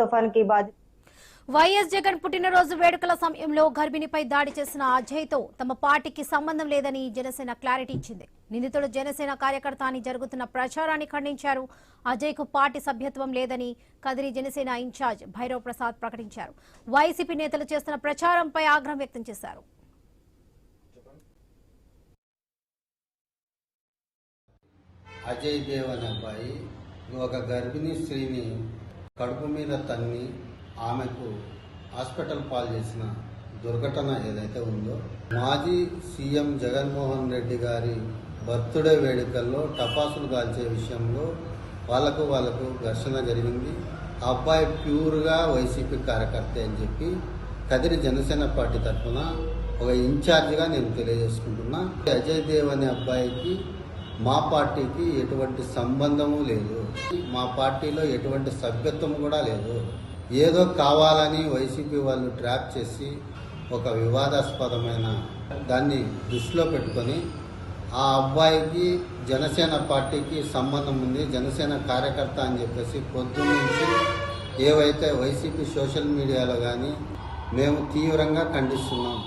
తుఫాన్ కి బాధిత వైఎస్ జగన్ పుట్టినరోజు వేడుకల సమయంలో గర్భిణిపై దాడి చేసిన అజయ్తో తమ పార్టీకి సంబంధం లేదని జనసేన క్లారిటీ ఇచ్చింది. నిందితుడు జనసేన కార్యకర్త అని జరుగుతున్న ప్రచారాన్ని ఖండించారు. అజయ్కు పార్టీ సభ్యత్వం లేదని కదిరి జనసేన ఇన్ఛార్జ్ భైరవ్ ప్రసాద్ ప్రకటించారు. వైసీపీ నేతలు చేస్తున్న ప్రచారంపై ఆగ్రహం వ్యక్తం చేశారు. అజయ్ దేవ్ అనే అబ్బాయి ఒక గర్భిణీ స్త్రీని కడుపు మీద తన్ని ఆమెకు హాస్పిటల్ పాలు చేసిన దుర్ఘటన ఏదైతే ఉందో, మాజీ సీఎం జగన్మోహన్ రెడ్డి గారి బర్త్డే వేడుకల్లో టపాసులు కాల్చే విషయంలో వాళ్ళకు ఘర్షణ జరిగింది. ఆ అబ్బాయి ప్యూర్గా వైసీపీ కార్యకర్త అని చెప్పి కదిరి జనసేన పార్టీ తరఫున ఒక ఇన్ఛార్జిగా నేను తెలియజేసుకుంటున్నా. అజయ్ దేవ్ అనే అబ్బాయికి మా పార్టీకి ఎటువంటి సంబంధము లేదు. మా పార్టీలో ఎటువంటి సభ్యత్వం కూడా లేదు. ఏదో కావాలని వైసీపీ వాళ్ళు ట్రాప్ చేసి ఒక వివాదాస్పదమైన దాన్ని దృష్టిలో పెట్టుకొని ఆ అబ్బాయికి జనసేన పార్టీకి సంబంధం ఉంది, జనసేన కార్యకర్త అని చెప్పేసి పొద్దున్నుంచి ఏవైతే వైసీపీ సోషల్ మీడియాలో కానీ మేము తీవ్రంగా ఖండిస్తున్నాం.